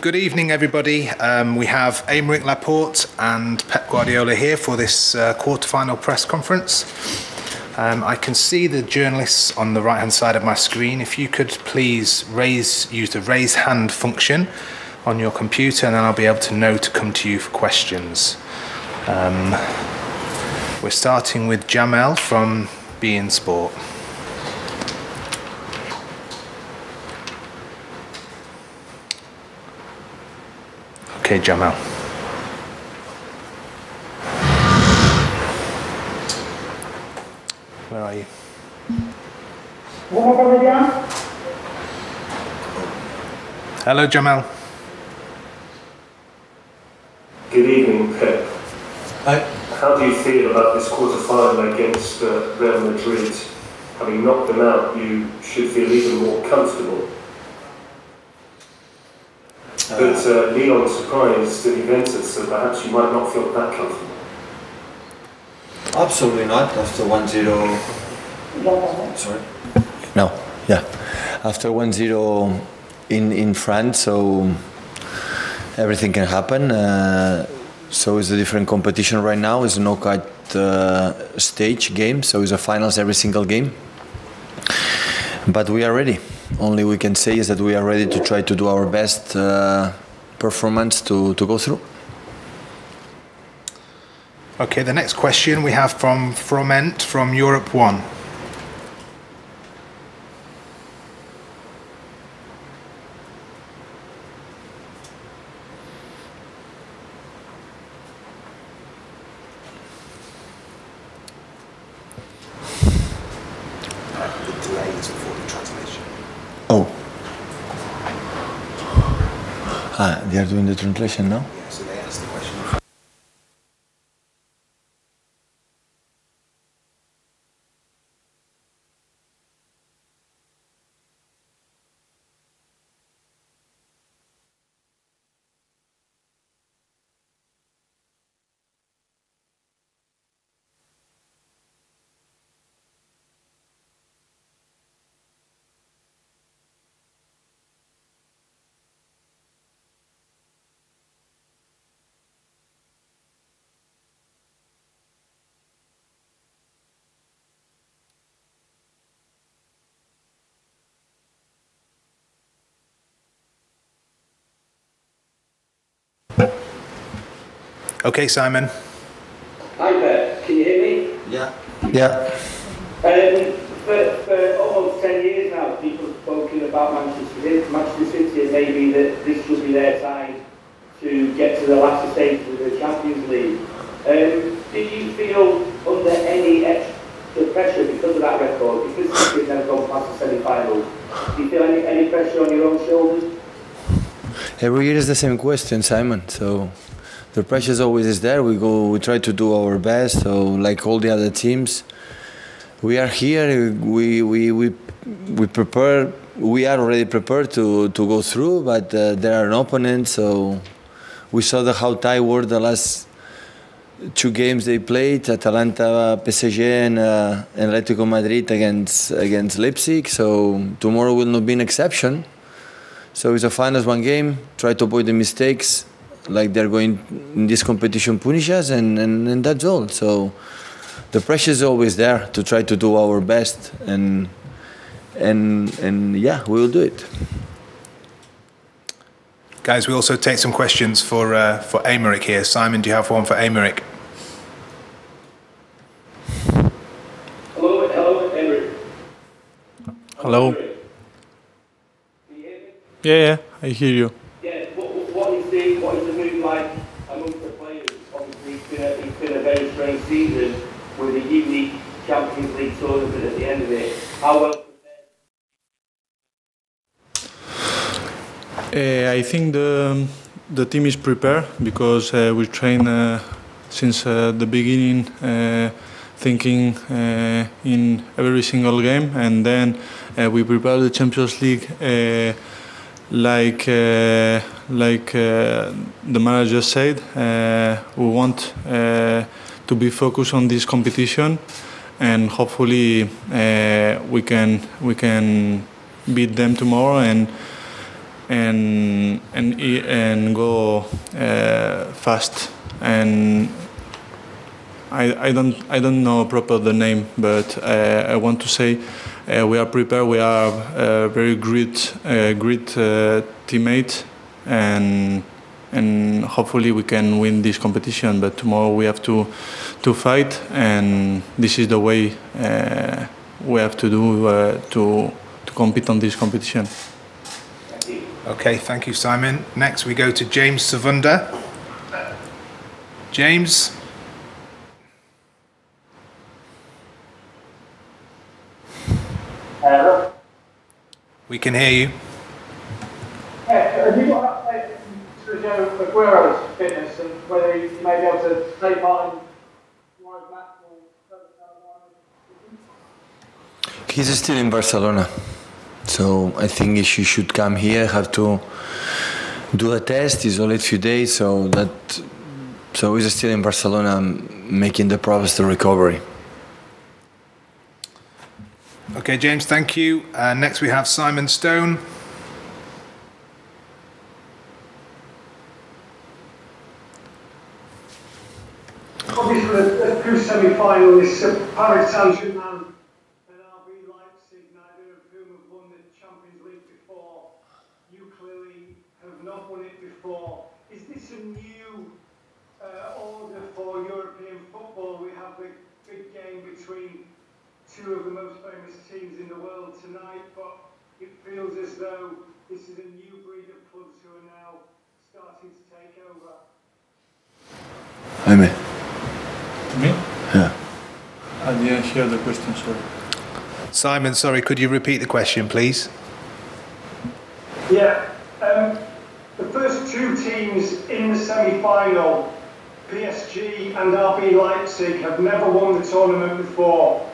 Good evening, everybody. We have Aymeric Laporte and Pep Guardiola here for this quarter-final press conference. I can see the journalists on the right-hand side of my screen. If you could please use the raise hand function on your computer, and then I'll be able to know to come to you for questions. We're starting with Jamel from BeanymanSports. Okay, Jamel. Where are you? Hello, Jamel. Good evening, Pep. Hi. How do you feel about this quarter-final against Real Madrid? Having knocked them out, you should feel even more comfortable. But Lyon surprised Juventus, so perhaps you might not feel that comfortable. Absolutely not. After 1-0... Sorry? No, yeah. After 1-0 in France, so everything can happen. So it's a different competition right now. It's a knockout stage game, so it's a finals every single game. But we are ready. Only we can say is that we are ready to try to do our best performance to go through. Okay, the next question we have from Froment from Europe 1. They are doing the translation now? Yeah, so they asked the question. Okay, Simon. Hi Pep, can you hear me? Yeah. Yeah. For almost 10 years now, people have spoken about Manchester City and maybe that this would be their time to get to the latter stage of the Champions League. Do you feel under any extra pressure because of that record, because City have never gone past the semi-finals? Do you feel any pressure on your own shoulders? Every year is the same question, Simon. So the pressure is always there. We try to do our best. So like all the other teams, we are here. We prepare. We are already prepared to go through, but there are an opponent. So we saw how tight were the last two games they played: Atalanta, PSG, and Atletico Madrid against Leipzig. So tomorrow will not be an exception. So it's a finals one game. Try to avoid the mistakes, like they're going in this competition, punish us, and that's all. So the pressure is always there to try to do our best, and yeah, we will do it. Guys, we also take some questions for Aymeric here. Simon, do you have one for Aymeric? Hello, Aymeric. Hello. Can you hear me? Yeah, I hear you. Yeah. What is the mood like amongst the players? Obviously, it's been a very strange season with a unique Champions League tournament at the end of it. How well prepared? I think the team is prepared because we train since the beginning, thinking in every single game, and then we prepare the Champions League like the manager said. We want to be focused on this competition, and hopefully we can beat them tomorrow, and and go fast. And I don't know proper the name, but I want to say we are prepared. We are very great teammates, and hopefully we can win this competition. But tomorrow we have to fight, and this is the way we have to do to compete on this competition. Okay, thank you, Simon. Next we go to James Savunda. James. Hello. We can hear you. Have you got an update to Aguero's fitness and whether he may be able to take part in tomorrow's match or further down the line? He's still in Barcelona, so I think he should come here. Have to do a test. He's only a few days, so he's still in Barcelona, making the progress to recovery. Okay, James, thank you. Next we have Simon Stone. Obviously, the two semi-finalists, Paris Saint-Germain and RB Leipzig, neither of whom have won the Champions League before. You clearly have not won it before. Is this a new order for European football? We have the big game between two of the most famous teams in the world tonight, but it feels as though this is a new breed of clubs who are now starting to take over. Amen. Me? Yeah. I didn't hear the question, sorry. Simon, sorry, could you repeat the question, please? Yeah. The first two teams in the semi-final, PSG and RB Leipzig, have never won the tournament before.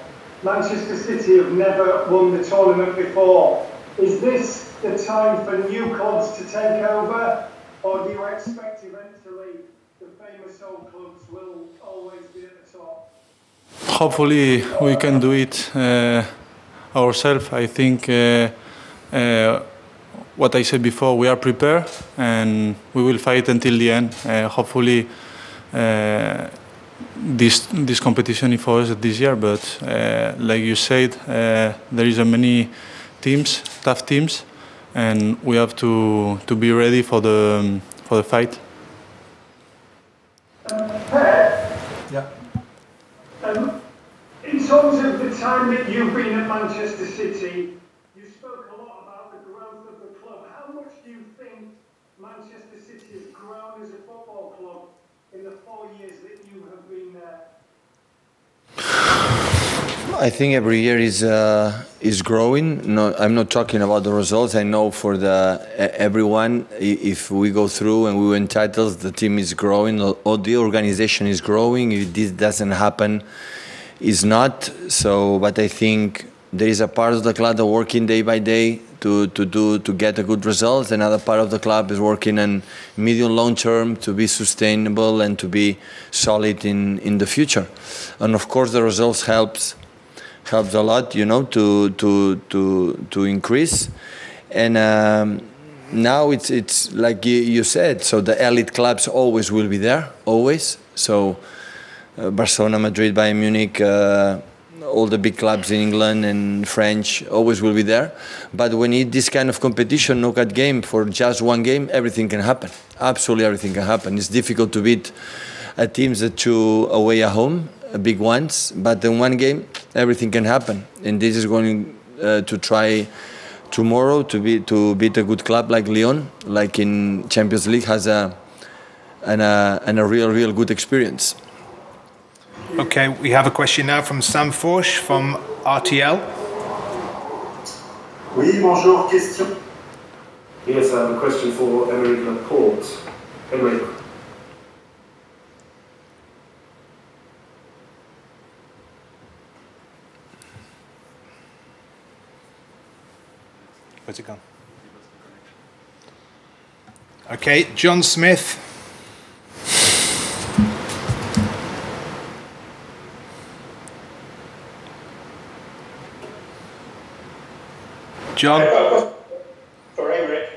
Manchester City have never won the tournament before. Is this the time for new clubs to take over, or do you expect eventually the famous old clubs will always be at the top? Hopefully we can do it ourselves. I think what I said before, we are prepared and we will fight until the end. Hopefully this competition is for us this year, but like you said, there is a many teams, tough teams, and we have to be ready for the fight. Yeah. In terms of the time that you've been at Manchester City, you spoke a lot about the growth of the club. How much do you think Manchester City has grown as a football club in the 4 years that you have been there? I think every year is growing. No, I'm not talking about the results. I know for everyone, if we go through and we win titles, the team is growing, or the organization is growing. If this doesn't happen, it's not. So, but I think there is a part of the club that working day by day to get a good results. Another part of the club is working on medium long term to be sustainable and to be solid in the future. And of course, the results helps a lot, you know, to increase. And now it's like you said. So the elite clubs always will be there, always. So Barcelona, Madrid, Bayern Munich, all the big clubs in England and French always will be there. But when you this kind of competition, knockout game, for just one game, everything can happen. Absolutely everything can happen. It's difficult to beat teams that two away at home, big ones, but in one game, everything can happen. And this is going to try tomorrow to beat a good club like Lyon, like in Champions League, has a real good experience. Okay, we have a question now from Sam Forsch from RTL. Oui, bonjour, question. Yes, I have a question for Aymeric Laporte. Aymeric. Where's it gone? Okay, John Smith. John. For Aymeric,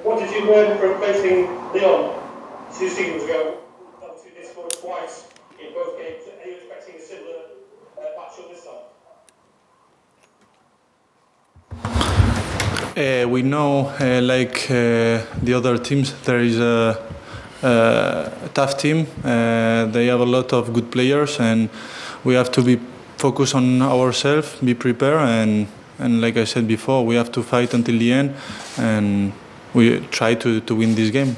What did you learn from facing Lyon 2 seasons ago? Obviously, they scored twice in both games. Are you expecting a similar matchup this time? We know, like the other teams, there is a tough team. They have a lot of good players, and we have to be focused on ourselves, be prepared, and like I said before, we have to fight until the end, and we try to win this game.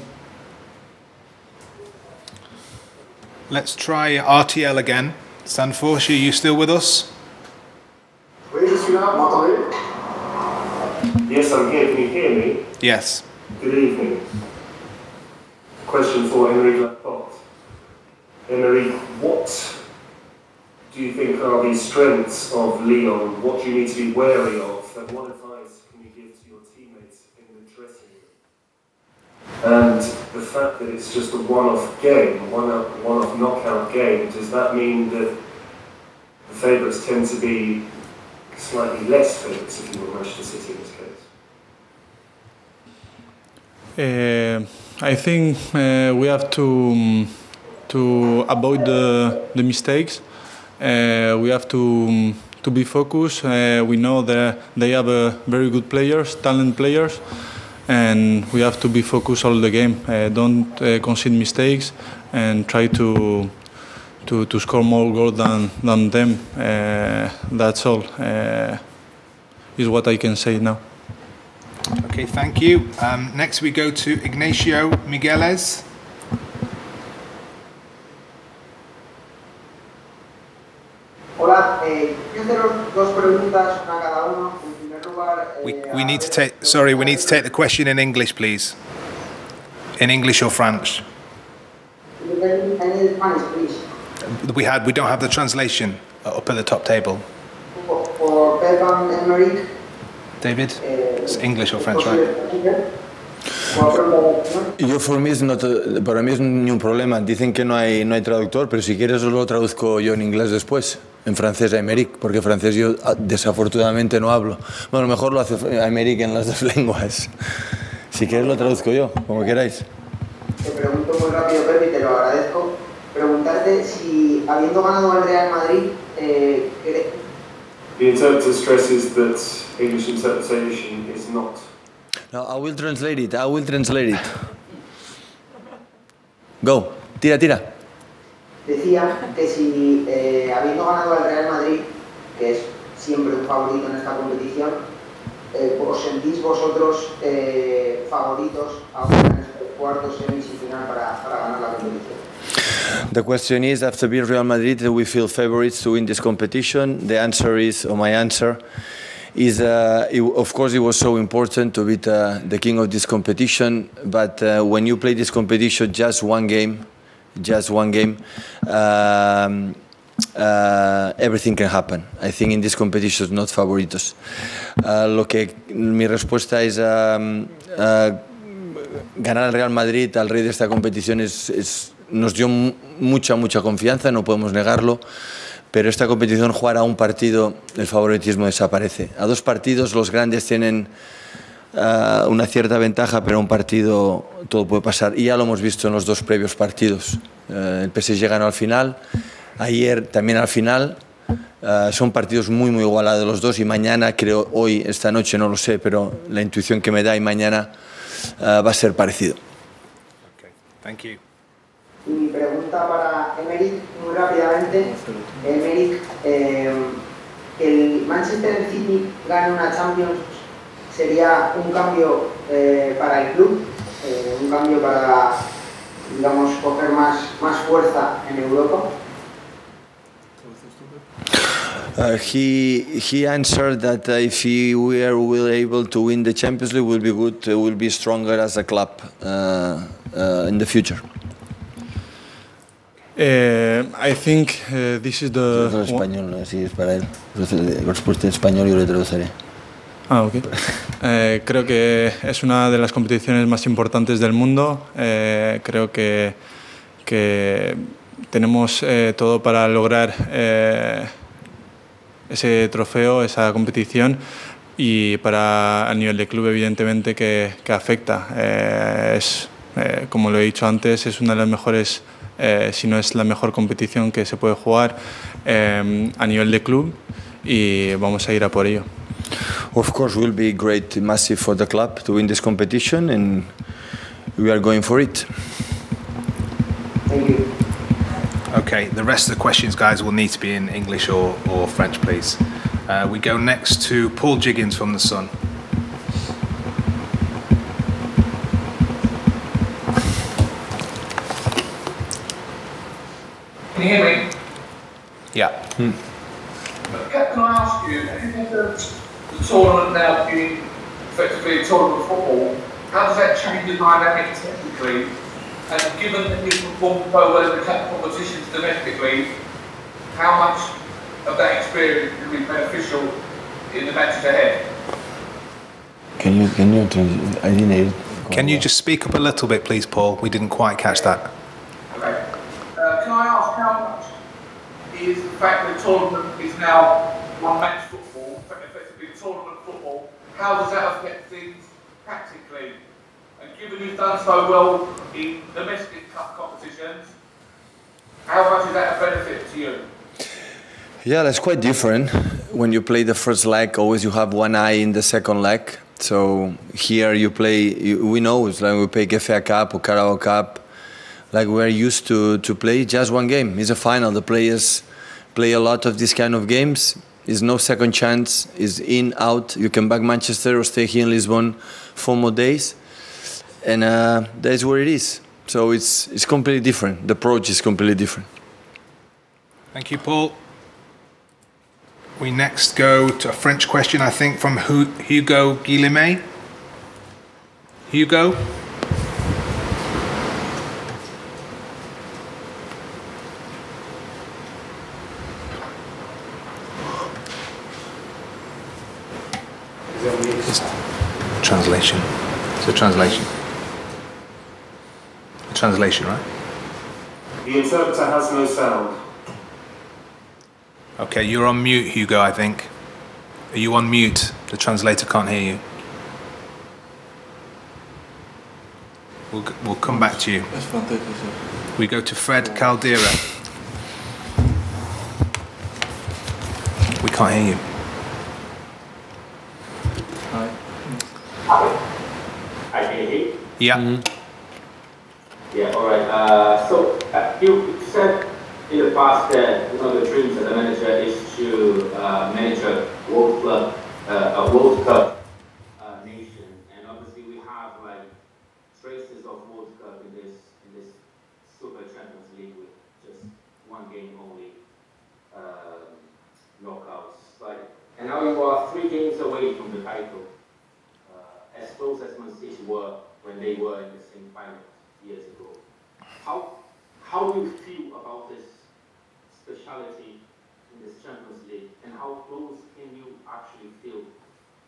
Let's try RTL again. Sanforsh, are you still with us? Yes, I'm here. Can you hear me? Yes. Good evening. Question for Aymeric Laporte. Aymeric, what do you think are the strengths of Lyon? What do you need to be wary of? And what advice can you give to your teammates in the dressing room? And the fact that it's just a one-off game, one-off knockout game, does that mean that the favourites tend to be slightly less favourites, if you will, Manchester City in this case? I think we have to avoid the mistakes. We have to be focused. We know that they have very good players, talented players, and we have to be focused all the game. Don't concede mistakes and try to score more goals than them. That's all. Is what I can say now. Okay, thank you. Next we go to Ignacio Migueles. Hola, quiero haceros dos preguntas, una cada uno. En primer lugar, We need to take. Sorry, we need to take the question in English, please. In English or French. in Spanish, please. We don't have the translation up at the top table. For Pep and Aymeric. David, it's English or French, right? Yo, para mí es ni un problema. Dicen que no hay traductor, pero si quieres os lo traduzco yo en inglés después, en francés a Aymeric, porque francés yo desafortunadamente no hablo. Bueno, mejor lo hace Aymeric en las dos lenguas. Si quieres lo traduzco yo, como queráis. Te pregunto muy rápido, Pep, y te lo agradezco. Preguntarte si, habiendo ganado al Real Madrid, The interpreter stresses that English interpretation is not. No, I will translate it. Go, tira. Decía que si, habiendo ganado al Real Madrid, que es siempre un favorito en esta competición, ¿os sentís vosotros favoritos ahora en estos cuartos, semis y final para ganar la competición? The question is, after being Real Madrid, we feel favorites to win this competition. The answer is, or my answer, is of course it was so important to beat the king of this competition, but when you play this competition just one game, everything can happen. I think in this competition not favoritos. Mi respuesta es ganar al Real Madrid, al rey de esta competición, nos dio mucha confianza, no podemos negarlo. Pero esta competición, jugar a un partido, el favoritismo desaparece. A dos partidos los grandes tienen una cierta ventaja, pero a un partido todo puede pasar. Y ya lo hemos visto en los dos previos partidos. El PSG ganó al final, ayer también al final. Son partidos muy igualados los dos, y mañana, creo, hoy, esta noche, no lo sé, pero la intuición que me da, y mañana va a ser parecido. Okay, thank you. Y mi pregunta para Aymeric, muy rápidamente. Aymeric, que el Manchester City gane una Champions sería un cambio para el club, un cambio para, digamos, coger más fuerza en Europa. He answered that if we were able to win the Champions League, will be good, will be stronger as a club in the future. I think this is the... En español, así es para él. Respuesta en español yo le traduciré. Ok. Creo que es una de las competiciones más importantes del mundo. Creo que tenemos todo para lograr ese trofeo, esa competición. y para a nivel de club evidentemente que afecta. Como lo he dicho antes, es una de las mejores, si no es la mejor competición que se puede jugar a nivel de club y vamos a ir a por ello. Of course, will be great, massive for the club to win this competition, and we are going for it. Thank you. Okay, the rest of the questions, guys, will need to be in English or French, please. We go next to Paul Jiggins from The Sun. Can you hear me? Yeah. Can I ask you, the tournament now being effectively a tournament of football, how does that change the dynamic technically? And given that you've performed so well in the competitions domestically, how much of that experience will be beneficial in the matches ahead? Can you I didn't hear it. Can you just speak up a little bit, please, Paul? We didn't quite catch that. Okay. Can I ask how much is the fact that the tournament is now one-match football, effectively tournament football, how does that affect things practically? And given you've done so well in domestic cup competitions, how much is that a benefit to you? Yeah, that's quite different. When you play the first leg, always you have one eye in the second leg. So here you play, we know it's like we play FA Cup or Carabao Cup, like we're used to play just one game. It's a final. The players play a lot of these kind of games. There's no second chance. It's in, out. You can back Manchester or stay here in Lisbon 4 more days. And that's where it is. So it's completely different. The approach is completely different. Thank you, Paul. We next go to a French question, I think, from Hugo Guillemet. Hugo? Translation. It's a translation. A translation, right? The interpreter has no sound. Okay, you're on mute, Hugo, I think. Are you on mute? The translator can't hear you. We'll come back to you. We go to Fred Caldera. We can't hear you. I can hear you. Yeah. Yeah, all right. So you said in the past that one of the dreams of the manager is to manage a World Cup nation, and obviously we have like traces of World Cup in this Super Champions League with just one game only knockouts. And now you are 3 games away from the title, as close as Man City were when they were in the same final years ago. How do you feel about this speciality in this Champions League, and how close can you actually feel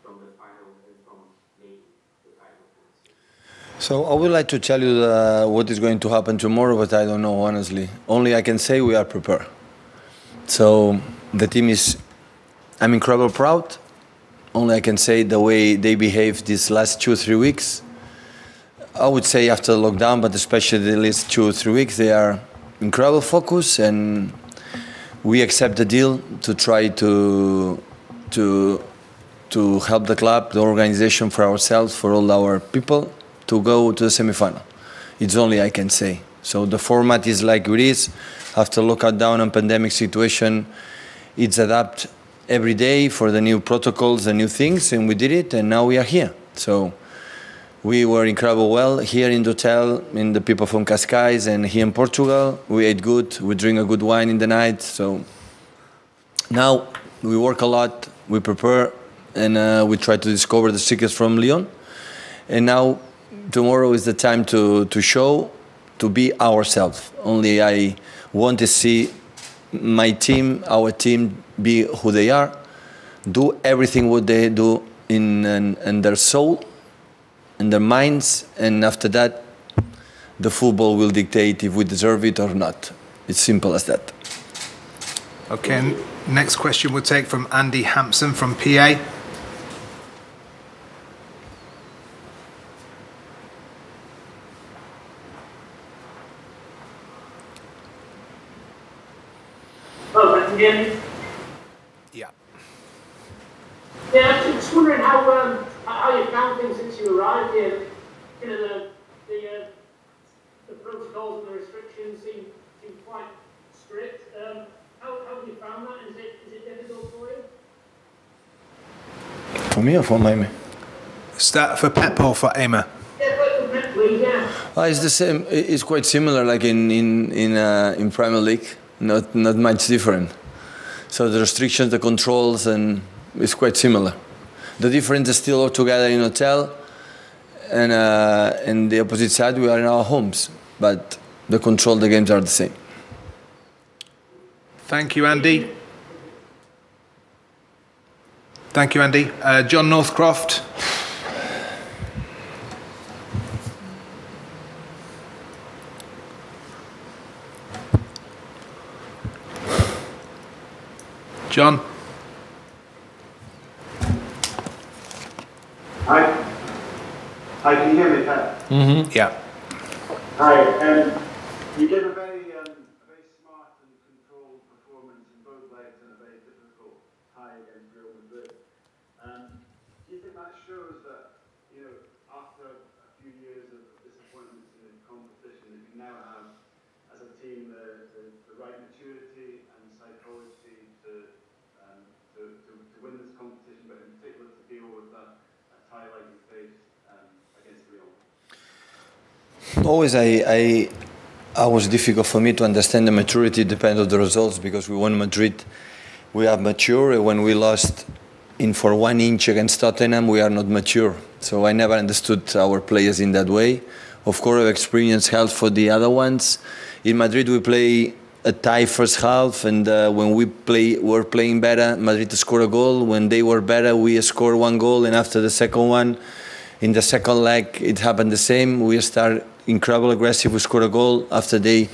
from the final and from maybe the title? So I would like to tell you what is going to happen tomorrow, but I don't know, honestly. Only I can say we are prepared. So the team is, I'm incredibly proud. Only I can say the way they behaved these last 2-3 weeks. I would say after lockdown, but especially the last 2-3 weeks, they are incredible focus, and we accept the deal to try to help the club, the organization, for ourselves, for all our people, to go to the semi-final. It's only I can say. So the format is like it is. After lockdown and pandemic situation, it's adapt every day for the new protocols, the new things, and we did it, and now we are here. So we were incredible well here in the hotel, in the people from Cascais, and here in Portugal. We ate good, we drink a good wine in the night. So now we work a lot, we prepare, and we try to discover the secrets from Lyon. And now tomorrow is the time to show, to be ourselves. Only I want to see my team, our team, be who they are, do everything what they do in their soul, in their minds, and after that, the football will dictate if we deserve it or not. It's simple as that. Okay, next question we'll take from Andy Hampson from PA. Can you hear me? Yeah. Yeah, I'm just wondering how you found things since you arrived here. You know, the protocols and the restrictions seem quite strict. How have you found that? Is it difficult for you? For me or for Miami? Start for Pep or for Aymer? Yeah, but Pep, please, yeah. It's the same. It's quite similar, like in Premier League. Not much different. So the restrictions, the controls, and it's quite similar. The difference is still all together in hotel, and the opposite side we are in our homes. But the control, the games are the same. Thank you, Andy. Thank you, Andy. John Northcroft. John. Hi. Hi, can you hear me, Pat? Mm-hmm. Yeah. Hi. You gave a very smart and controlled performance in both legs in a very difficult tie against Real Madrid. Do you think that shows that, after a few years of disappointments in the competition, that you now have, as a team, the right maturity and psychology to win this competition, but in particular to deal with a tie like you faced against Real? Always, I was difficult for me to understand the maturity depends on the results, because we won Madrid, we are mature. When we lost for 1 inch against Tottenham, we are not mature. So I never understood our players in that way. Of course, experience helps for the other ones. In Madrid, we play a tie first half, and when were playing better, Madrid scored a goal. When they were better, we scored 1 goal, and after the second one, in the second leg, it happened the same. We start incredible aggressive, we scored a goal. After they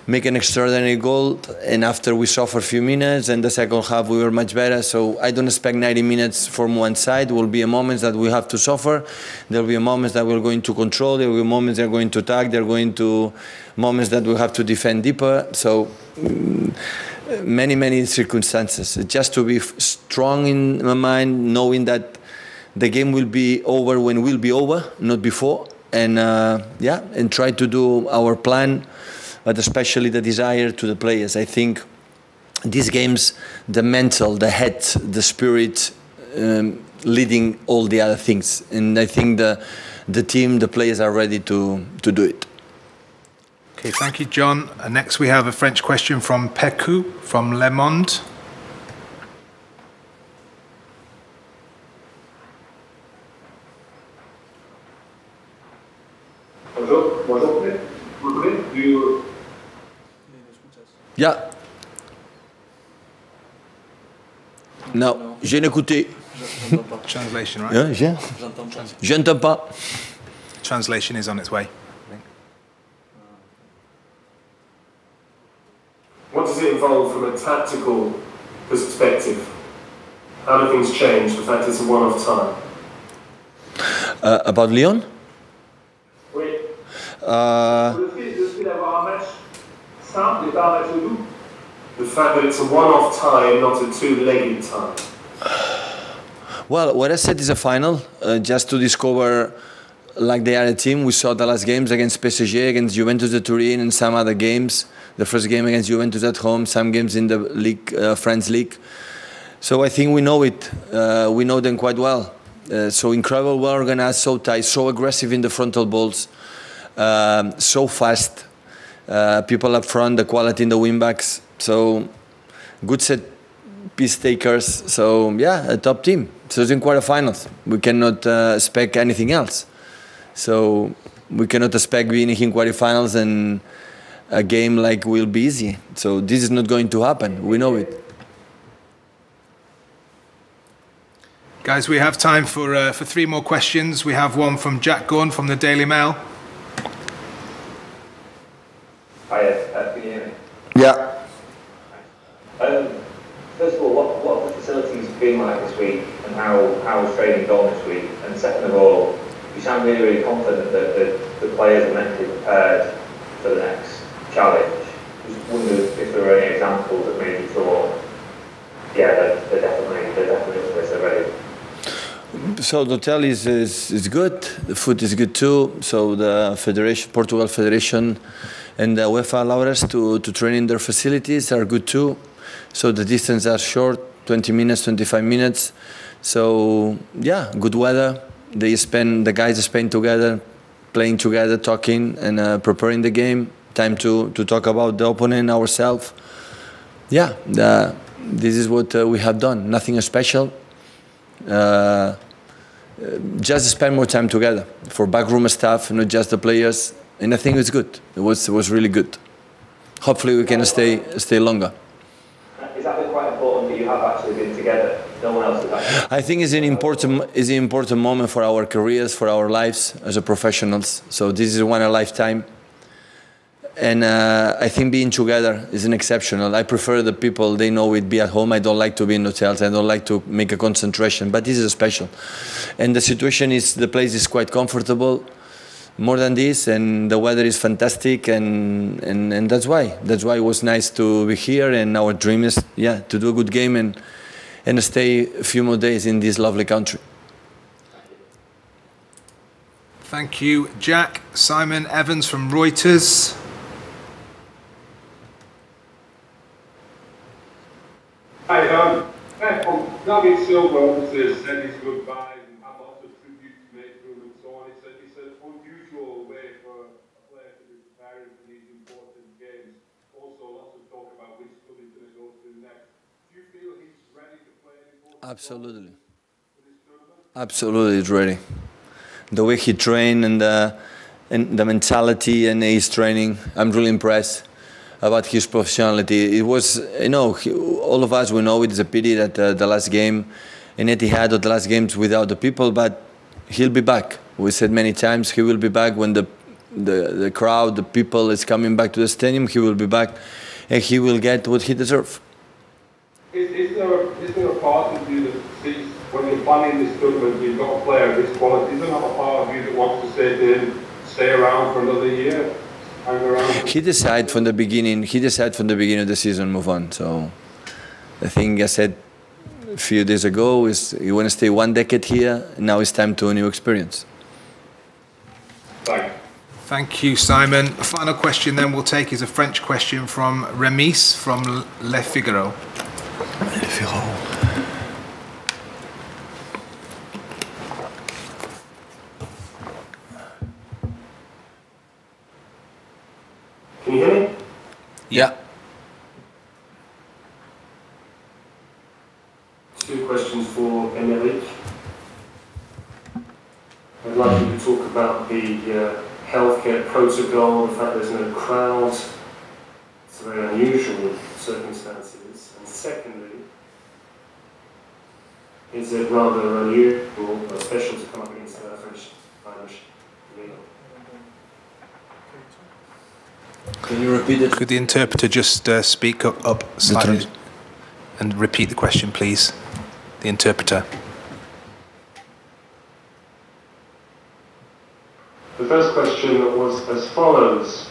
make an extraordinary goal, and after we suffer a few minutes, and the second half we were much better. So I don't expect 90 minutes from one side. There will be a moments that we have to suffer. There will be a moments that we're going to control. There will be moments they're going to attack. There are going to moments that we have to defend deeper. So many circumstances. Just to be strong in my mind, knowing that the game will be over when it will be over, not before. And and try to do our plan, but especially the desire to the players. I think these games, the mental, the head, the spirit, leading all the other things. And I think the team, the players are ready to do it. Okay, thank you, John. Next we have a French question from Peku from Le Monde. Bonjour. Do you... Yeah. Non, j'ai écouté. Translation, right? Yeah, je n'entends pas. Translation is on its way. What does it involve from a tactical perspective? How do things change? The fact it's a one-off time. About Lyon? Oui. Le fait d'avoir un match simple et pas un match doux. The fact that it's a one-off tie, not a two-legged tie. Well, what I said is a final, just to discover, like the other team. We saw the last games against PSG, against Juventus de Turin, and some other games. The first game against Juventus at home, some games in the league, France League. So I think we know it. We know them quite well. So incredible, well organized, so tight, so aggressive in the frontal balls, so fast. People up front, the quality in the wing backs. So good set piece takers. So yeah, a top team. So it's in quarterfinals. We cannot expect anything else. So we cannot expect being in quarterfinals and a game like will be easy. So this is not going to happen. We know it. Guys, we have time for 3 more questions. We have one from Jack Gorn from the Daily Mail. Hi, can you hear me? Yeah. First of all, what have the facilities been like this week, and how has training gone this week? And second of all, you sound really confident that the players are mentally prepared for the next challenge. Just wondered if there were any examples that made you thought, yeah, they're definitely up for this already. So the hotel is good. The food is good too. So the Federation, Portugal Federation, and the UEFA allow us to train in their facilities are good too. So the distance are short, 20 minutes, 25 minutes. So yeah, good weather. The guys spend together, playing together, talking and preparing the game. Time to talk about the opponent, ourselves. Yeah, this is what we have done. Nothing special. Just spend more time together for backroom staff, not just the players. And I think it's good. It was really good. Hopefully we can stay longer. Is that been quite important that you have actually been together? No one else has actually. I think it's an important moment for our careers, for our lives as a professionals. So this is one in a lifetime. And I think being together is an exceptional. I prefer the people, they know it, be at home. I don't like to be in hotels. I don't like to make a concentration, but this is special. And the situation is, the place is quite comfortable, more than this, and the weather is fantastic, and that's why it was nice to be here. And our dream is, yeah, to do a good game and stay a few more days in this lovely country. Thank you, Jack. Simon Evans from Reuters. Hi, David Silva obviously has said his goodbyes and had lots of tributes made to him and so on. It's an unusual way for a player to be preparing for these important games. Also, lots of talk about which club he's going to go to next. Do you feel he's ready to play an important Absolutely. for this tournament? Absolutely, he's ready. The way he trained and the mentality and his training, I'm really impressed about his professionality. It was, all of us, we know it's a pity that the last game in Etihad, or the last games without the people, but he'll be back. We said many times he will be back when the crowd, the people is coming back to the stadium. He will be back and he will get what he deserves. Is there a part of you that sees, when you're planning this tournament, you've got a player of this quality, is there not a part of you that wants to say to him, stay around for another year? He decided from the beginning of the season, move on. So the thing I said a few days ago is you want to stay 1 decade here, now it's time to a new experience. Thank you, Simon. The final question then we'll take is a French question from Remis from Le Figaro. Le Figaro. Can you hear me? Yeah. Two questions for Aymeric. I'd like you to talk about the healthcare protocol, the fact there's no crowd. It's very unusual circumstances. And secondly, is it rather unusual or special to come up against the French Irish Lyon? Can you repeat it? Could the interpreter just speak up slightly and repeat the question, please? The interpreter. The first question was as follows.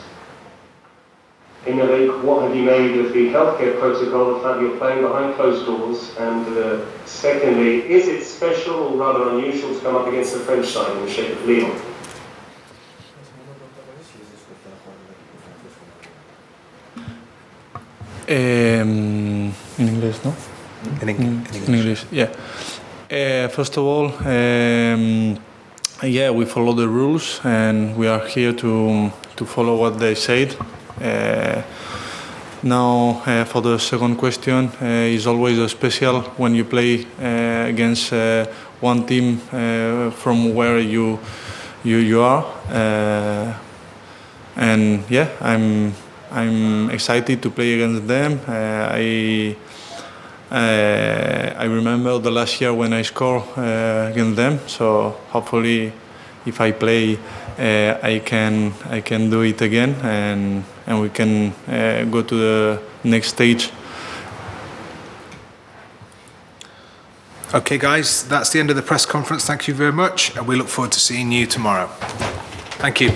Aymeric, what have you made of the healthcare protocol, the fact you're playing behind closed doors? And secondly, is it special or rather unusual to come up against the French side in the shape of Lyon? In English, no? In English. Yeah. First of all, yeah, we follow the rules and we are here to follow what they said. Now, for the second question, it's always special when you play against one team from where you are. And yeah, I'm excited to play against them. I remember the last year when I scored against them. So hopefully, if I play, I can do it again, and we can go to the next stage. Okay, guys, that's the end of the press conference. Thank you very much, and we look forward to seeing you tomorrow. Thank you.